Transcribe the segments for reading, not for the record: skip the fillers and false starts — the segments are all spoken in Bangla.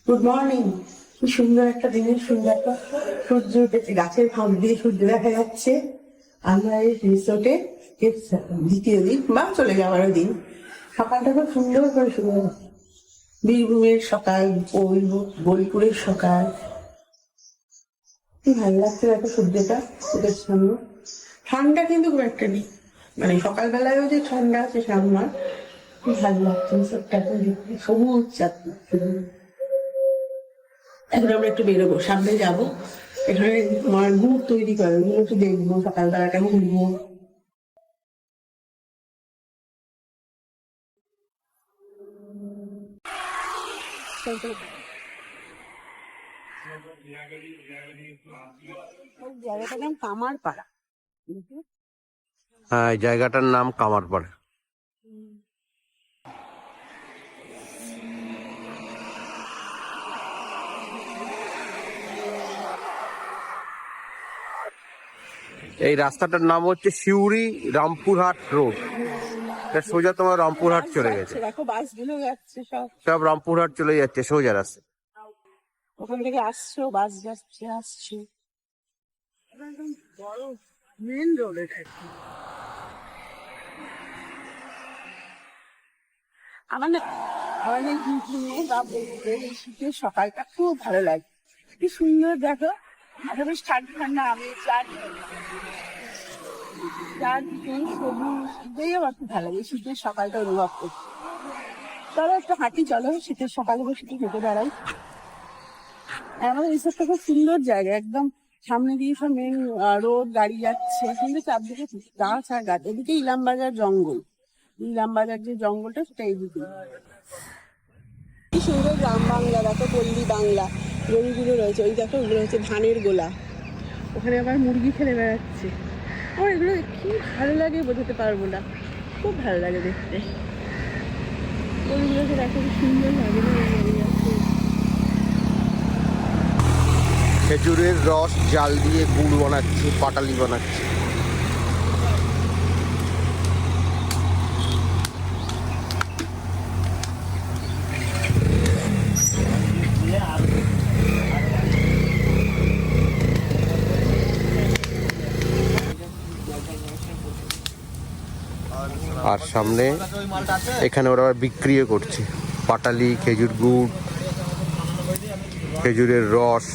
Good morning. কি সুন্দর একটা দিনের সুন্দর একটা সূর্য উঠেছে, গাছের ফাঁক দিয়ে সূর্য দেখা যাচ্ছে। আমরা এই রিসোর্টে দ্বিতীয় দিন বা চলে যাওয়ারও দিন। সকালটা খুব সুন্দর করে শুরু হয়েছে। বীরভূমের সকাল, বোলপুরের সকাল, কি ভালো লাগছে দেখো সূর্যটা ওদের সামনে। ঠান্ডা কিন্তু খুব একটা নেই, মানে সকালবেলায়ও যে ঠান্ডা আছে সামনে, খুব ভালো লাগছে সবটাকে দেখতে, সবুজ চাকরি। এখন আমরা একটু বেরোবো, সামনে যাবো, এখানে আমার গুড় তৈরি করে, ওগুলো একটু দেখবো, সকালবেলাটা ঘুরবো। জায়গাটার নাম কামারপাড়া। হ্যাঁ, এই জায়গাটার নাম কামারপাড়া। এই রাস্তাটার নাম হচ্ছে সিউড়ি রামপুরহাট রোড। এটা সোজা তোমার রামপুরহাট চলে গেছে। দেখো বাসগুলো যাচ্ছে সব, সব রামপুরহাট চলে যাচ্ছে সোজা রাস্তা। ওখান থেকে আসছো, বাস যাচ্ছে আসছে, একদম বড় মেন রোড এটা। আমার না আমাদের বীরভূমে বা বলতে এই শীতের সকালটা খুব ভালো লাগে। কি সুন্দর দেখো, একটা বেশ ঠান্ডা ঠান্ডা আমের চারদিকে সবুজ, এটাই আমার খুব ভালো লাগে শীতের সকালটা অনুভব করতে। চলো একটু হাঁটি, চলো শীতের সকালে বসে একটু হেঁটে বেড়াই। আর আমাদের রিসোর্টটা খুব সুন্দর জায়গা, একদম সামনে দিয়ে সব মেন রোড, গাড়ি যাচ্ছে, কিন্তু চারদিকে গাছ আর গাছ। এদিকে ইলামবাজার জঙ্গল, ইলামবাজার যে জঙ্গলটা সেটা এইদিকে। কি সুন্দর গ্রাম বাংলা, দেখো পল্লী বাংলা, জমিগুলো রয়েছে। ওই দেখো, ওগুলো হচ্ছে ধানের গোলা, ওখানে আবার মুরগি ফেলে বেড়াচ্ছে। আমার এগুলো কি ভালো লাগে বোঝাতে পারবো না, খুব ভালো লাগে দেখতে। ওইগুলোকে দেখো কি সুন্দর লাগে না। খেজুরের রস জাল দিয়ে গুড় বানাচ্ছে, পাটালি বানাচ্ছে। আর সামনে এখানে ওরা আবার বিক্রিও করছে পাটালি, খেজুর গুড়, খেজুরের রস।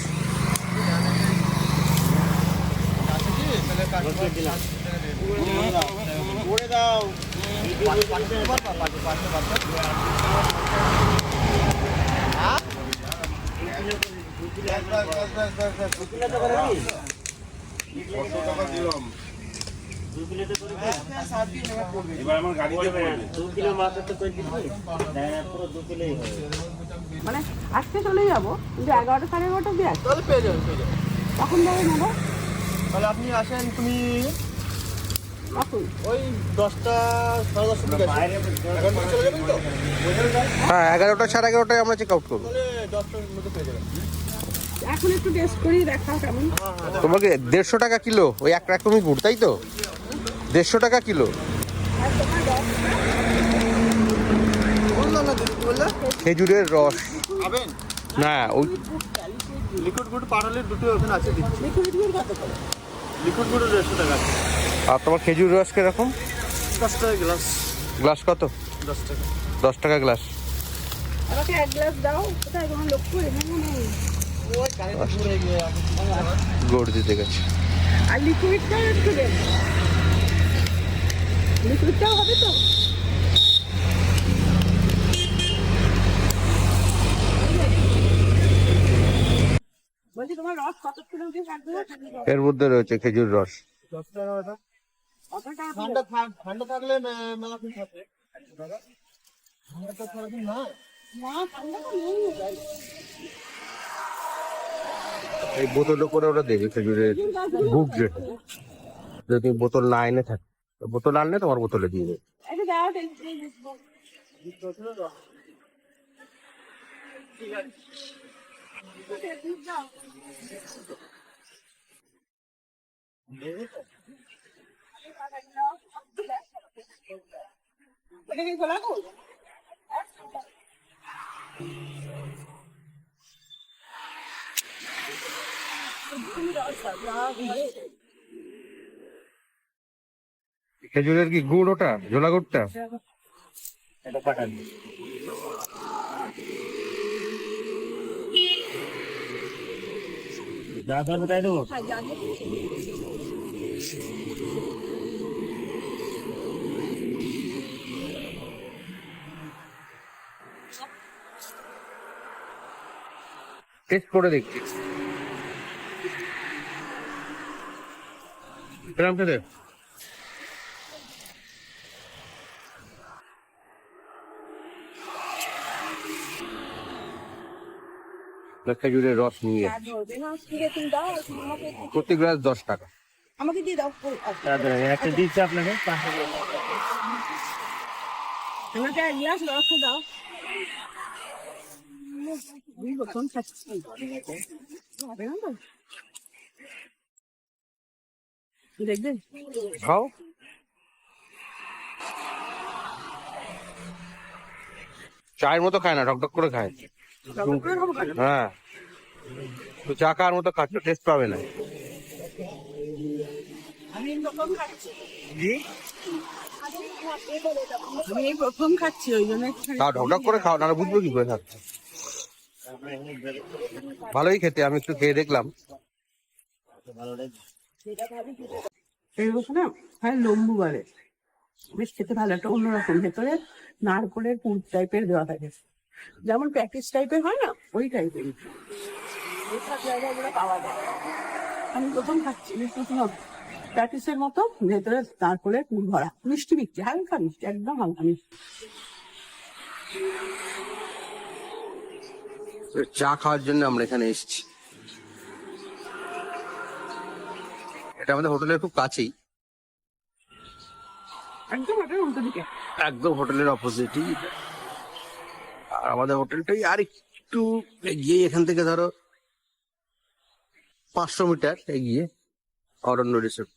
মানে আজকে চলে যাবো, কিন্তু 11টা 11:30 অব্দি আসবো। তাহলে পেয়ে যাবেন, পেয়ে যাবেন। কখন যাবে নেবো? তাহলে আপনি আসেন, তুমি কখন? ওই 10টা 10:30 দিকে আসেন। এখন চলে যাবেন তো? হ্যাঁ, 11টা 11:30টায় আমরা চেক আউট করবো। তাহলে 10টার মধ্যে পেয়ে যাবেন। এখন একটু টেস্ট করি, দেখা কেমন। তোমাকে 150 টাকা কিলো ওই এক রকমই গুড়, তাই তো? 150 টাকা কিলো আর তোমার বললাম না, দিদি বললে খেজুরের রস। খাবেন? না, ওই লিকুইড গুড পাঠালে দুটো ওখানে আছে, দিচ্ছি। লিকুইড গুড় কত করে? লিকুইড গুডের 150 টাকা আছে। আর তোমার খেজুর রস কিরকম? 10 টাকা গ্লাস। গ্লাস কত? 10 টাকা। 10 টাকা গ্লাস। আমাকে 1 গ্লাস দাও, কোথায় তোমার লক্ষ্য এখানে নেই। ওই গাড়িতে ঘুরে গিয়ে গুড় দিতে গেছে। আর লিকুইডটাও একটু দেন, লিকুইডটাও হবে তো। বলছি তোমার রস কত কিলো দিয়ে থাকবে? এর মধ্যে রয়েছে খেজুর রস। 10 টাকা ওটা। কত টাকা? ঠান্ডা থাকলে মেলা দিন থাকে। ঠান্ডা তো সারাদিন না। না, ঠান্ডা তো নেই। এই বোতলে করে ওরা দেবে খেজুরের গুড় যেটা। যদি তুমি বোতল না এনে থাকে, বোতল আনলে তোমার বোতলে দিয়ে দেবে। এটা দাও, ঠিক আছে। খেজুরের কি গুড় ওটা, ঝোলা গুড়টা? এটা পাঠান দাদা কোথায় দেবো? টেস্ট করে দেখছি কিরম খেতে। খেজুরের রস নিয়ে প্রতি গ্লাস 10 টাকা। আমাকে দিয়ে দাও। দাদা একটা দিচ্ছি আপনাকে আমাকে এক গ্লাস রস দাও। প্রথম খাচ্ছি, হবে না তো? দেখবেন খাও। চায়ের মতো খায় না, ঢকঢক করে খায়। হ্যাঁ, তো চা খাওয়ার মতো খাচ্ছ, টেস্ট পাবে না। আমি প্রথম খাচ্ছি, আমি এই প্রথম খাচ্ছি, ওই জন্য খাও, ঢকঢক করে খাও, নাহলে বুঝবো কি করে খাচ্ছ। ভালোই খেতে, আমি একটু খেয়ে দেখলাম। এই বছর না হ্যাঁ লম্বু বলে, বেশ খেতে ভালো, একটা অন্যরকম, ভেতরে নারকলের পুর টাইপের দেওয়া থাকে, যেমন প্যাকেজ টাইপের হয় না ওই টাইপের পাওয়া যায়। আমি প্রথম খাচ্ছি, প্যাকেজের মতো, ভেতরে নারকলের পুর ভরা, মিষ্টি মিষ্টি, হালকা মিষ্টি, একদম হালকা মিষ্টি। চা খাওয়ার জন্য আমরা এখানে এসেছি। এটা আমাদের হোটেলের খুব কাছেই, একদম হোটেলের উল্টো দিকে, একদম হোটেলের অপোজিটই। আর আমাদের হোটেলটাই আর একটু এগিয়ে, এখান থেকে ধরো 500 মিটার এগিয়ে অরণ্য রিসোর্ট।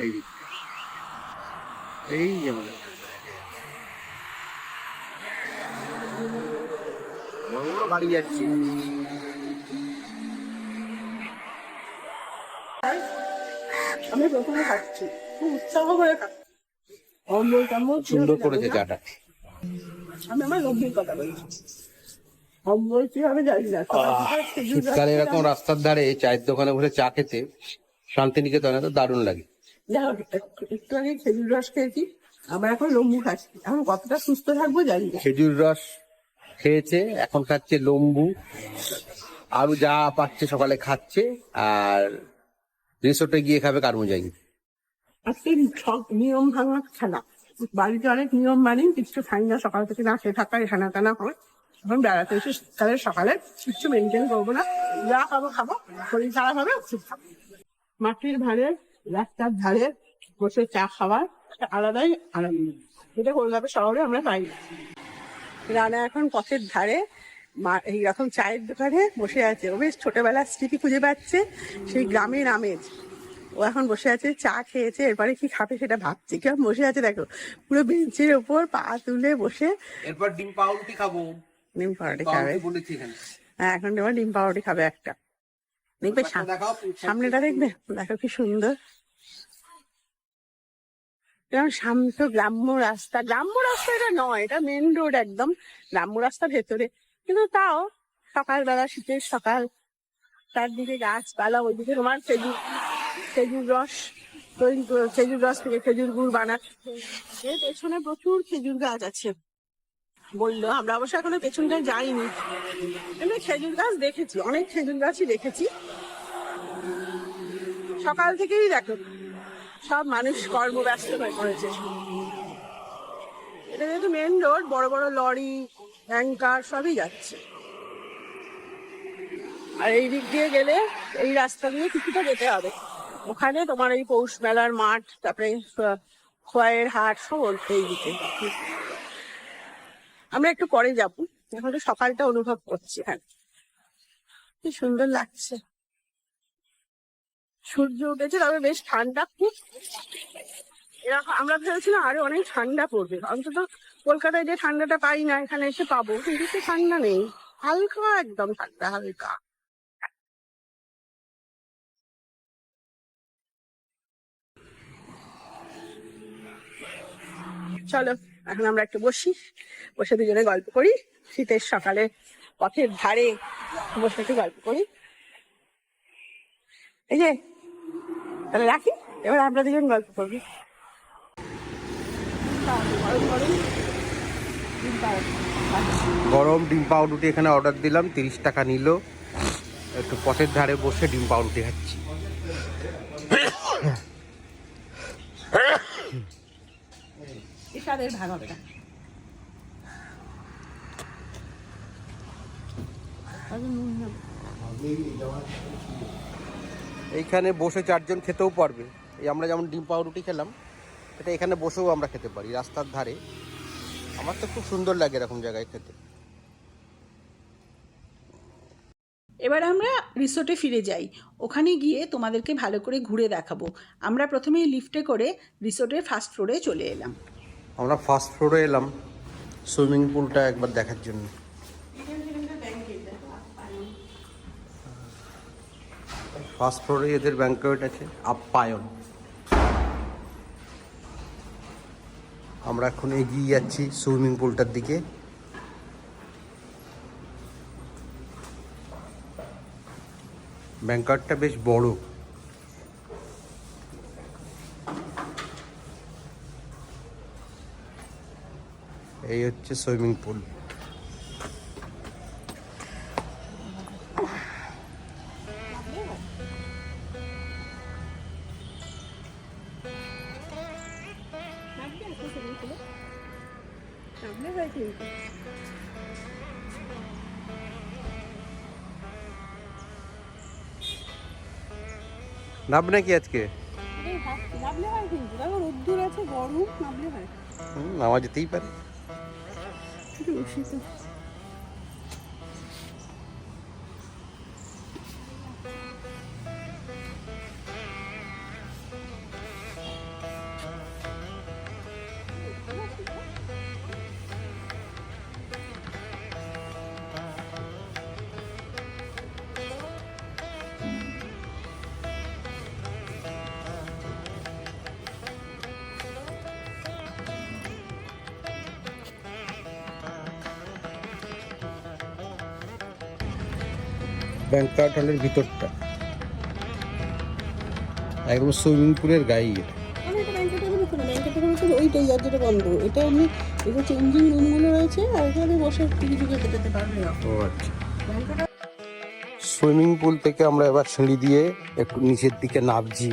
এই এই যে আমাদের বাড়ি যাচ্ছি। আমি প্রথমে খাচ্ছি, খুব উৎসাহ করে খাচ্ছি, অম্বল টম্বল সুন্দর করেছে চাটা। আমি আমার লব্ধির কথা বলছি, অম্বল কি হবে জানি না। শীতকালে এরকম রাস্তার ধারে চায়ের দোকানে বসে চা খেতে শান্তিনিকেতনে তো দারুণ লাগে। একটু আগে খেজুর রস খেয়েছি, আবার এখন লম্বু খাচ্ছি, এখন কতটা সুস্থ থাকবো জানি না। খেজুর রস খেয়েছে, এখন খাচ্ছে লম্বু, আরো যা পাচ্ছে সকালে খাচ্ছে, আর রিসোর্টে গিয়ে খাবে কারমুজাই। আজকে সব নিয়ম ভাঙা খেলা, বাড়িতে অনেক নিয়ম মানি, কিছু খাই না, সকাল থেকে না খেয়ে থাকা, এখানে টানা হয়। এখন বেড়াতে এসে শীতকালে সকালে কিছু মেনটেন করবো না, যা খাবো খাবো, শরীর খারাপ হবে ওষুধ খাবো। মাটির ধারে, রাস্তার ধারে বসে চা খাওয়ার একটা আলাদাই আনন্দ, যেটা কলকাতা শহরে আমরা পাই না। রানা এখন পথের ধারে এইরকম চায়ের দোকানে বসে আছে, ও বেশ ছোটবেলার স্মৃতি খুঁজে পাচ্ছে, সেই গ্রামের আমেজ। ও এখন বসে আছে, চা খেয়েছে, এরপরে কি খাবে সেটা ভাবছে। কেমন বসে আছে দেখো, পুরো বেঞ্চের ওপর পা তুলে বসে। এরপর ডিম পাউরুটি খাবো, ডিম পাউরুটি খাবে, বলেছি এখানে। হ্যাঁ এখন এবার ডিম পাউরুটি খাবে একটা। দেখবে সামনেটা, দেখবে দেখো কি সুন্দর, যেমন শান্ত গ্রাম্য রাস্তা। গ্রাম্য রাস্তা এটা নয়, এটা মেন রোড একদম, গ্রাম্য রাস্তা ভেতরে, কিন্তু তাও সকালবেলা, শীতের সকাল, চারদিকে গাছপালা, ওইদিকে তোমার খেজুর রস তৈরি, খেজুর রস থেকে খেজুর গুড় বানাচ্ছে। এর পেছনে প্রচুর খেজুর গাছ আছে বললো, আমরা অবশ্য এখনো পেছনটা যাইনি। এমনি খেজুর গাছ দেখেছি, অনেক খেজুর গাছই দেখেছি। সকাল থেকেই দেখো সব মানুষ কর্মব্যস্ত হয়ে পড়েছে। এটা যেহেতু মেন রোড, বড় বড় লরি, ট্যাঙ্কার সবই যাচ্ছে। আর এই দিক দিয়ে গেলে, এই রাস্তা দিয়ে কিছুটা যেতে হবে, ওখানে তোমার এই পৌষ মেলার মাঠ, তারপরে খোয়াইয়ের হাট সব এই দিকে। আমরা একটু পরে যাবো, এখন তো সকালটা অনুভব করছি। হ্যাঁ, কি সুন্দর লাগছে, সূর্য উঠেছে, তবে বেশ ঠান্ডা খুব। এরকম আমরা ভেবেছিলাম আরো অনেক ঠান্ডা পড়বে, অন্তত কলকাতায় যে ঠান্ডাটা পাই না এখানে এসে পাবো, কিন্তু ঠান্ডা নেই, হালকা, একদম ঠান্ডা হালকা। চলো এখন আমরা একটু বসি, বসে দুজনে গল্প করি, শীতের সকালে পথের ধারে বসে একটু গল্প করি। এই যে তাহলে রাখি, এবার আমরা দুজন গল্প করবি। গরম ডিম পাউরুটি এখানে অর্ডার দিলাম, 30 টাকা নিল। একটু পথের ধারে বসে ডিম পাউরুটি খাচ্ছি। স্বাদের ভাগ হবে না। এইখানে বসে 4 জন খেতেও পারবে। এই আমরা যেমন ডিম পাউরুটি খেলাম, এটা এখানে বসেও আমরা খেতে পারি রাস্তার ধারে। আমার তো খুব সুন্দর লাগে এরকম জায়গায় খেতে। এবার আমরা রিসোর্টে ফিরে যাই, ওখানে গিয়ে তোমাদেরকে ভালো করে ঘুরে দেখাবো। আমরা প্রথমেই লিফটে করে রিসোর্টের ফার্স্ট ফ্লোরে চলে এলাম। আমরা ফার্স্ট ফ্লোরে এলাম সুইমিং পুলটা একবার দেখার জন্য। ফার্স্ট ফ্লোরে এদের ব্যাংকোয়েট আছে, আপ্যায়ন। আমরা এখন এগিয়ে যাচ্ছি সুইমিং পুলটার দিকে। ব্যাংকোয়েটটা বেশ বড়। এই হচ্ছে সুইমিং পুল। নামবে নাকি আজকে? নামলে হয় কিন্তু, দেখো রোদ্দুর আছে, গরম, নামলে হয়। নামা যেতেই পারে। ব্যাংকোয়েট হলের ভিতরটা একদম সুইমিং পুলের গায়ে। ওইটাই আর যেটা বন্ধ, এটা এমনি এই যে চেঞ্জিং রুমগুলো রয়েছে, আর এখানে বসে টিভি টিভি যেতে পারবে। ও আচ্ছা। সুইমিং পুল থেকে আমরা এবার সিঁড়ি দিয়ে একটু নিচের দিকে নামছি।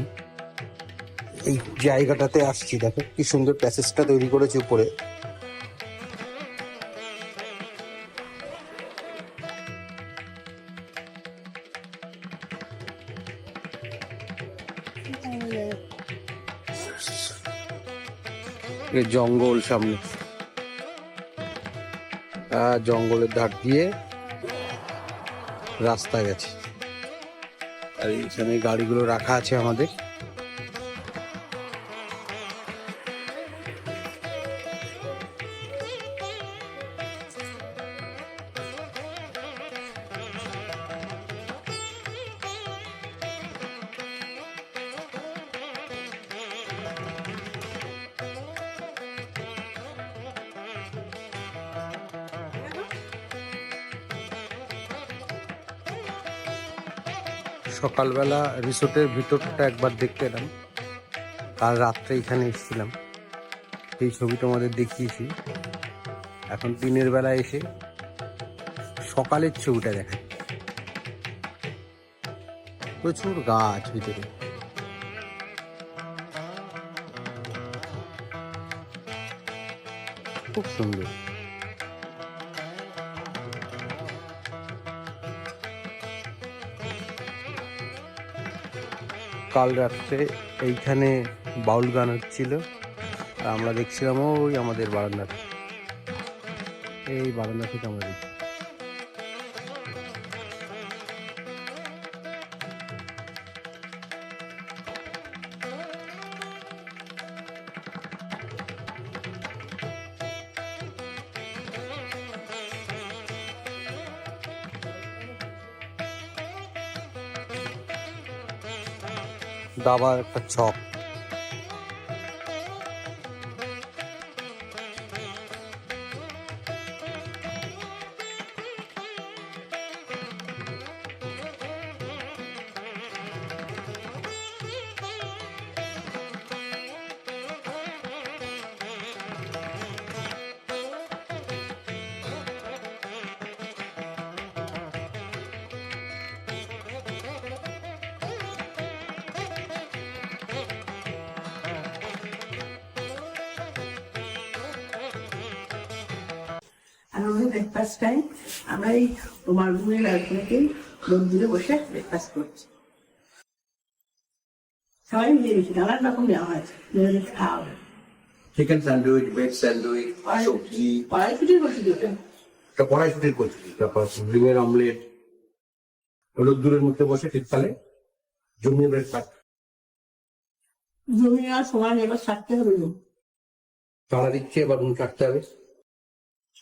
এই জায়গাটাতে আসছি, দেখো কি সুন্দর প্যাসেজটা তৈরি করেছে উপরে। জঙ্গল সামনে, জঙ্গলের ধার দিয়ে রাস্তা গেছে, আর এখানে গাড়িগুলো রাখা আছে আমাদের। সকালবেলা রিসোর্টের ভিতরটা একবার দেখতে এলাম, কাল রাত্রে এখানে এসেছিলাম, এই ছবি তোমাদের দেখিয়েছি। এখন দিনের বেলা এসে সকালের ছবিটা দেখা, প্রচুর গাছ ভিতরে, খুব সুন্দর। কাল রাত্রে এইখানে বাউল গান হচ্ছিল, আর আমরা দেখছিলাম ওই আমাদের বারান্দাতে, এই বারান্দা থেকে আমরা দেখছি। দাবার একটা ছক, আমাদের ব্রেকফাস্ট টাইম। আমরা এই তোমার রুমের ব্যালকনিতেই রোদ্দুরে বসে ব্রেকফাস্ট করছি। সবাই মিলে মিশে নানান রকম নেওয়া হয়েছে, খাওয়া হবে। চিকেন স্যান্ডউইচ, ভেজ স্যান্ডউইচ, সবজি, কড়াইশুটির কচুরি ওটা। একটা কড়াইশুটির কচুরি, তারপর ডিমের অমলেট, রোদ্দুরের মধ্যে বসে শীতকালে জমিয়ে ব্রেকফাস্ট। জমি আর সময় এবার ছাড়তে হবে না। তারা দিচ্ছে, এবার নুন কাটতে হবে।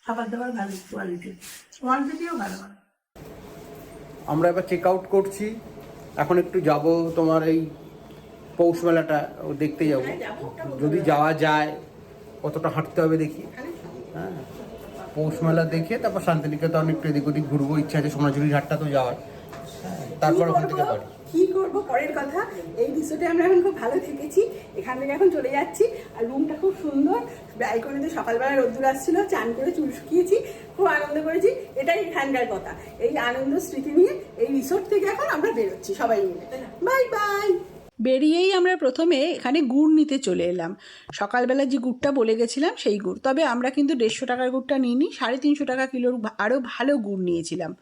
খাবার দাবার ভালো কোয়ালিটি, কোয়ান্টিটিও ভালো। আমরা এবার চেক আউট করছি। এখন একটু যাব তোমার এই পৌষ মেলাটা দেখতে যাব, যদি যাওয়া যায়। কতটা হাঁটতে হবে দেখি। হ্যাঁ, পৌষ মেলা দেখে তারপর শান্তিনিকেতন একটু এদিক ওদিক ঘুরবো, ইচ্ছা আছে সোনাঝুরির হাটটা তো যাওয়ার। তারপর ওখান থেকে বাড়ি। কি করবো পরের কথা। এই রিসোর্টে আমরা এখন খুব ভালো থেকেছি, এখান থেকে এখন চলে যাচ্ছি। আর রুমটা খুব সুন্দর, ব্যালকনিতে সকালবেলা রোদ্দুর আসছিল, চান করে চুল শুকিয়েছি, খুব আনন্দ করেছি। এটাই এখানকার কথা। এই আনন্দ স্মৃতি নিয়ে এই রিসোর্ট থেকে এখন আমরা বেরোচ্ছি সবাই মিলে। Bye bye. বেরিয়েই আমরা প্রথমে এখানে গুড় নিতে চলে এলাম। সকালবেলা যে গুড়টা বলে গেছিলাম সেই গুড়, তবে আমরা কিন্তু 150 টাকার গুড়টা নিইনি, 350 টাকা কিলোর আরও ভালো গুড় নিয়েছিলাম।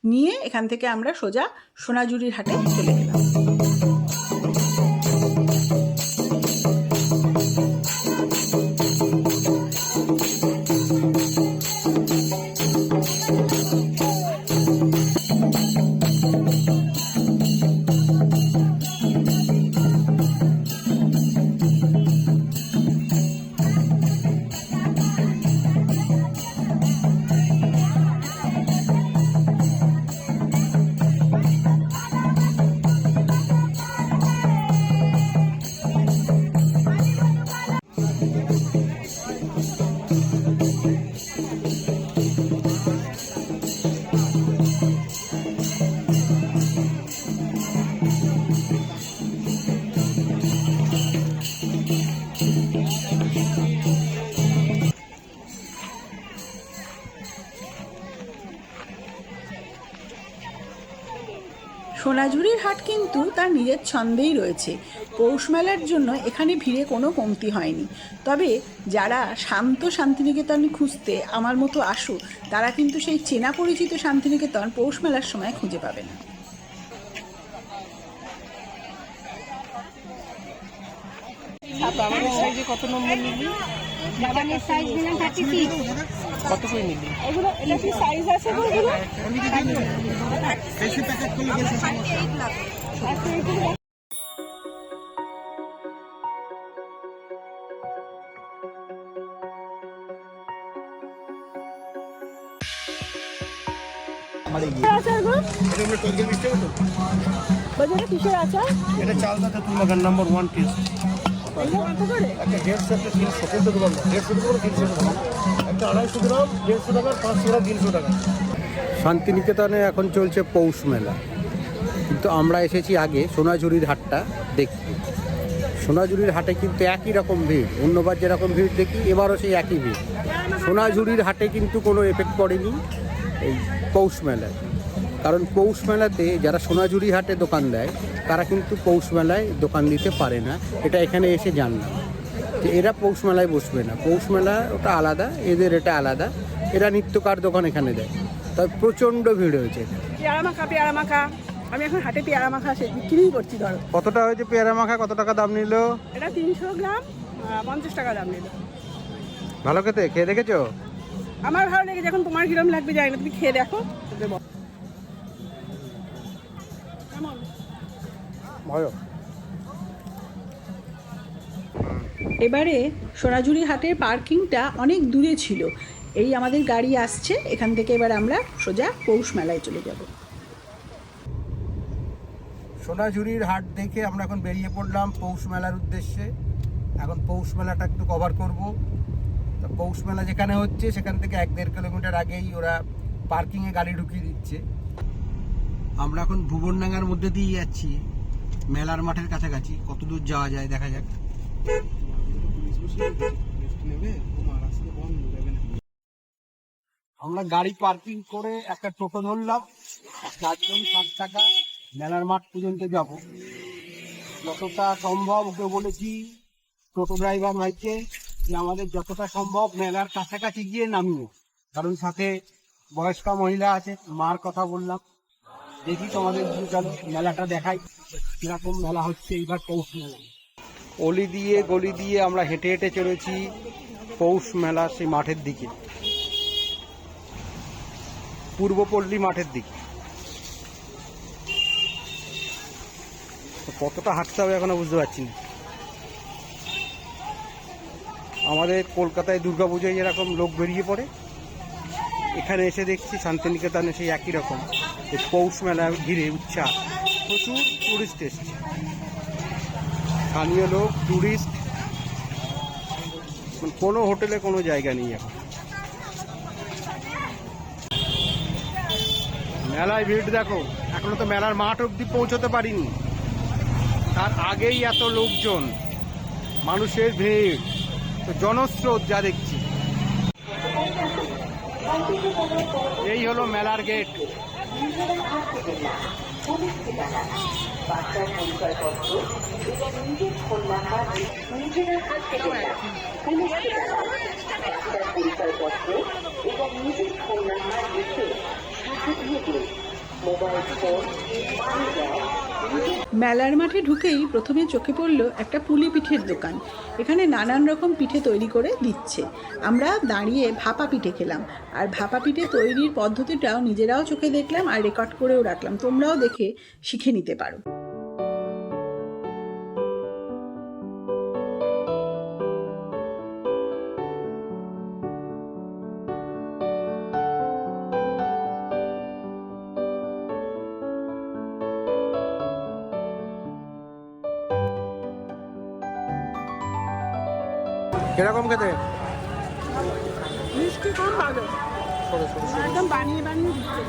নিয়ে এখান থেকে আমরা সোজা সোনাঝুরির হাটে চলে গেলাম। সোনাঝুরির হাট কিন্তু তার নিজের ছন্দেই রয়েছে। পৌষ মেলার জন্য এখানে ভিড়ে কোনো কমতি হয়নি। তবে যারা শান্ত শান্তিনিকেতন খুঁজতে আমার মতো আসো, তারা কিন্তু সেই চেনা পরিচিত শান্তিনিকেতন পৌষ মেলার সময় খুঁজে পাবে না। কত নম্বর নিবি? কত করে নিবি? এগুলো এটা কি সাইজ আছে গো? এগুলো বেশি প্যাকেট করলে বেশি আচার গো? বাজারে কিসের আচার? এটা চালদাতে তুলনাগান নাম্বার 1 টেস্ট। এগুলো কত করে? একটা 150 একটা 300 কিন্তু দেবো 150 করে 300 টাকা, একটা 250 গ্রাম 150 টাকা, 500 গ্রাম 300 টাকা। শান্তিনিকেতনে এখন চলছে পৌষ মেলা, কিন্তু আমরা এসেছি আগে সোনাঝুরির হাটটা দেখতে। সোনাঝুরির হাটে কিন্তু একই রকম ভিড়, অন্যবার যেরকম ভিড় দেখি এবারও সেই একই ভিড়। সোনাঝুরির হাটে কিন্তু কোনো এফেক্ট পড়েনি এই পৌষ মেলায়, কারণ পৌষ মেলাতে যারা সোনাঝুরি হাটে দোকান দেয় তারা কিন্তু পৌষ মেলায় দোকান দিতে পারে না। এটা এখানে এসে জানলাম যে এরা পৌষ মেলায় বসবে না, পৌষ মেলা ওটা আলাদা, এদের এটা আলাদা। এরা নিত্যকার দোকান এখানে দেয়, তবে প্রচণ্ড ভিড় হয়েছে। পেয়ারা মাখা আমি এখন হাটে পেয়ারা মাখা বিক্রিই করছি। ধরো কতটা হয়েছে পেয়ারা মাখা, কত টাকা দাম নিল? এটা 300 গ্রাম 50 টাকা দাম নিল। ভালো খেতে, খেয়ে দেখেছো? আমার ভালো লেগে, যখন তোমার কিরম লাগবে যাই না, তুমি খেয়ে দেখো। ভালো। এবারে সোনাঝুরি হাটের পার্কিংটা অনেক দূরে ছিল। এই আমাদের গাড়ি আসছে, এখান থেকে এবার আমরা সোজা পৌষ মেলায় চলে যাব। সোনাঝুরির হাট দেখে আমরা এখন বেরিয়ে পড়লাম পৌষ মেলার উদ্দেশ্যে। এখন পৌষ মেলাটা একটু কভার করব। তো পৌষ মেলা যেখানে হচ্ছে সেখান থেকে 1-1.5 কিলোমিটার আগেই ওরা পার্কিংয়ে গাড়ি ঢুকিয়ে দিচ্ছে। আমরা এখন ভুবনডাঙ্গার মধ্যে দিয়ে যাচ্ছি, মেলার মাঠের কাছাকাছি। কত দূর যাওয়া যায় দেখা যাক। আমরা গাড়ি পার্কিং করে একটা টোটো ধরলাম, 4 জন 60 টাকা। মেলার মাঠ পর্যন্ত যাব, যতটা সম্ভব ওকে বলেছি টোটো ড্রাইভার ভাইকে যে আমাদের যতটা সম্ভব মেলার কাছাকাছি গিয়ে নামিয়ে, কারণ সাথে বয়স্কা মহিলা আছে, মার কথা বললাম। দেখি তোমাদের চলো মেলাটা দেখাই কিরকম মেলা হচ্ছে এইবার পৌষ মেলা। অলি দিয়ে গলি দিয়ে আমরা হেঁটে হেঁটে চলেছি পৌষ মেলা সেই মাঠের দিকে, পূর্বপল্লী মাঠের দিকে। কতটা হাঁটতে হবে এখনো বুঝতে পারছি না। আমাদের কলকাতায় দুর্গাপুজোয় যেরকম লোক বেরিয়ে পড়ে, এখানে এসে দেখছি শান্তিনিকেতনে সেই একই রকম এই পৌষ মেলা ঘিরে উৎসাহ। প্রচুর টুরিস্ট এসছে, স্থানীয় লোক, টুরিস্ট, কোনো হোটেলে কোনো জায়গা নেই এখন। মেলায় ভিড় দেখো, এখনো তো মেলার মাঠ অবধি পৌঁছতে পারিনি, তার আগেই এত লোকজন, মানুষের ভিড়, তো জনস্রোত যা দেখছি। এই হলো মেলার গেট। মেলার মাঠে ঢুকেই প্রথমে চোখে পড়ল একটা পুলি পিঠের দোকান। এখানে নানান রকম পিঠে তৈরি করে দিচ্ছে। আমরা দাঁড়িয়ে ভাপা পিঠে খেলাম, আর ভাপা পিঠে তৈরির পদ্ধতিটাও নিজেরাও চোখে দেখলাম আর রেকর্ড করেও রাখলাম, তোমরাও দেখে শিখে নিতে পারো। কিরকম খেতে? মিষ্টি কম ভালো, একদম বানিয়ে বানিয়ে দিচ্ছে।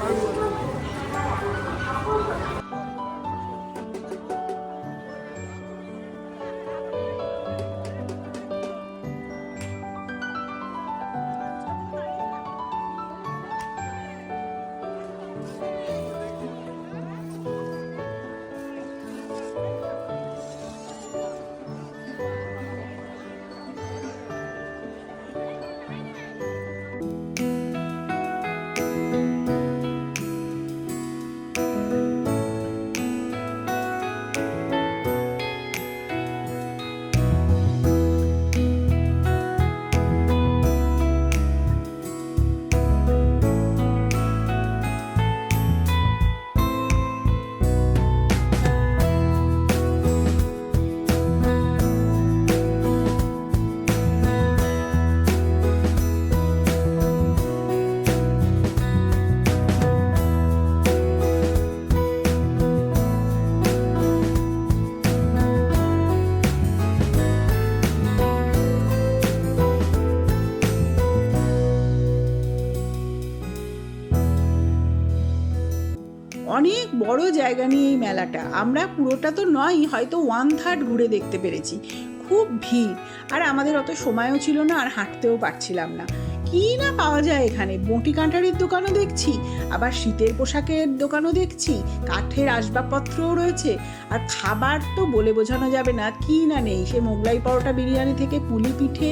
অনেক বড় জায়গা নিয়ে এই মেলাটা, আমরা পুরোটা তো নয়, হয়তো 1/3 ঘুরে দেখতে পেরেছি। খুব ভিড়, আর আমাদের অত সময়ও ছিল না, আর হাঁটতেও পারছিলাম না। কি না পাওয়া যায় এখানে, বঁটি কাঁটারির দোকানও দেখছি, আবার শীতের পোশাকের দোকানও দেখছি, কাঠের আসবাবপত্রও রয়েছে, আর খাবার তো বলে বোঝানো যাবে না, কি না নেই। সে মোগলাই পরোটা, বিরিয়ানি থেকে পুলি পিঠে,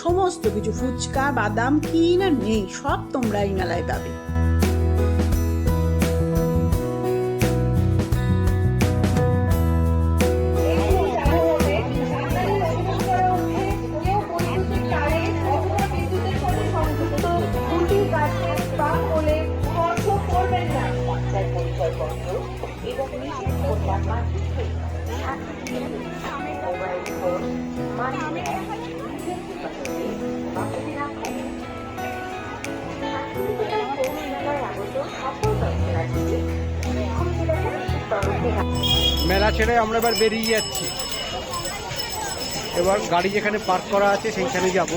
সমস্ত কিছু, ফুচকা, বাদাম, কি না নেই, সব তোমরা এই মেলায় পাবে। মেলা ছেড়ে আমরা এবার বেরিয়ে যাচ্ছি। এবার গাড়ি যেখানে পার্ক করা আছে সেইখানে যাব।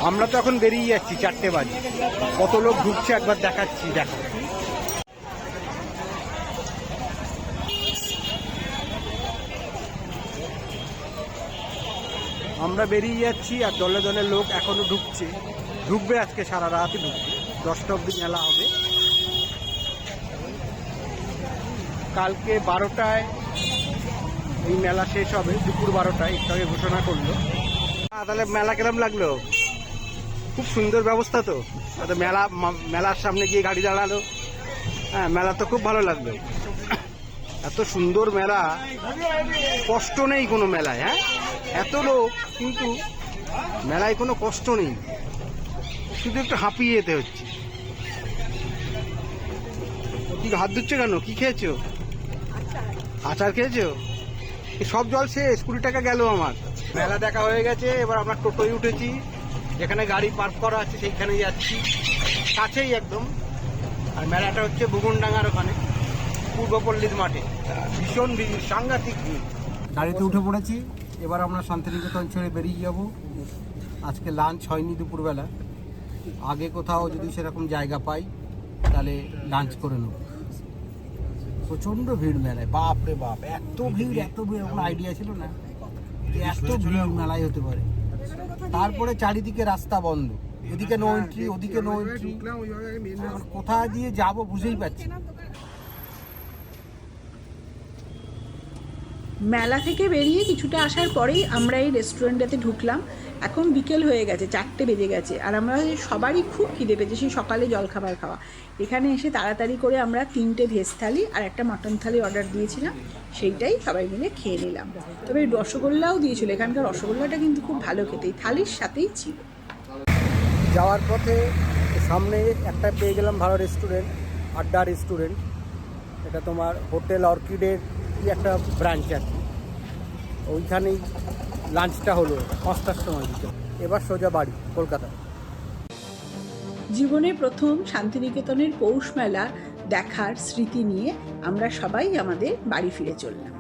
আমরা তো এখন বেরিয়ে যাচ্ছি, 4টে বাজে। কত লোক ঢুকছে একবার দেখাচ্ছি, দেখো। আমরা বেরিয়ে যাচ্ছি, আর দলে দলে লোক এখনো ঢুকছে, ঢুকবে আজকে সারা রাতই ঢুকবে, 10টা অবধি মেলা হবে। কালকে 12টায় এই মেলা শেষ হবে, দুপুর 12টায়, একটু আগে ঘোষণা করলো। তাহলে মেলা কিরম লাগলো? খুব সুন্দর ব্যবস্থা তো। মেলার সামনে গিয়ে গাড়ি দাঁড়ালো, হ্যাঁ মেলা তো খুব ভালো লাগলো। এত সুন্দর মেলা, কষ্ট নেই কোনো মেলায়। হ্যাঁ এত লোক কিন্তু মেলায় কোনো কষ্ট নেই, শুধু একটু হাঁপিয়ে যেতে হচ্ছে। কি হাত ধুচ্ছে কেন? কি খেয়েছো? আচার খেয়েছো? সব জল শেষ, 20 টাকা গেল আমার। মেলা দেখা হয়ে গেছে, এবার আমরা টোটোয় উঠেছি, যেখানে গাড়ি পার্ক করা আছে সেইখানে যাচ্ছি, কাছেই একদম। আর মেলাটা হচ্ছে বুগুনডাঙ্গার ওখানে, পূর্বপল্লীর মাঠে। ভীষণ সাংঘাতিক ভিড়। গাড়িতে উঠে পড়েছি, এবার আমরা শান্তিনিকেতন ছেড়ে বেরিয়ে যাব। আজকে লাঞ্চ হয়নি দুপুরবেলা, আগে কোথাও যদি সেরকম জায়গা পাই তাহলে লাঞ্চ করে নেব। প্রচণ্ড ভিড় মেলায়, বাপ রে বাপ, এত ভিড় আমার আইডিয়া ছিল না যে এত ভিড় মেলায় হতে পারে। তারপরে চারিদিকে রাস্তা বন্ধ, এদিকে নো এন্ট্রি, ওদিকে নো এন্ট্রি, কোথায় দিয়ে যাব বুঝেই পাচ্ছি না। মেলা থেকে বেরিয়ে কিছুটা আসার পরেই আমরা এই রেস্টুরেন্টটাতে ঢুকলাম। এখন বিকেল হয়ে গেছে, 4টে বেজে গেছে, আর আমরা সবারই খুব খিদে পেয়েছে, সেই সকালে জলখাবার খাওয়া। এখানে এসে তাড়াতাড়ি করে আমরা 3টে ভেজ থালি আর একটা মাটন থালি অর্ডার দিয়েছিলাম, সেইটাই সবাই মিলে খেয়ে নিলাম। তবে রসগোল্লাও দিয়েছিল, এখানকার রসগোল্লাটা কিন্তু খুব ভালো খেতে, এই থালির সাথেই ছিল। যাওয়ার পথে সামনে একটা পেয়ে গেলাম ভালো রেস্টুরেন্ট, আড্ডা রেস্টুরেন্ট। এটা তোমার হোটেল অর্কিডের একটা ব্রাঞ্চ আছে, ওইখানেই লাঞ্চটা হলো 5টার সময় দিতে। এবার সোজা বাড়ি কলকাতা। জীবনে প্রথম শান্তিনিকেতনের পৌষ মেলা দেখার স্মৃতি নিয়ে আমরা সবাই আমাদের বাড়ি ফিরে চললাম।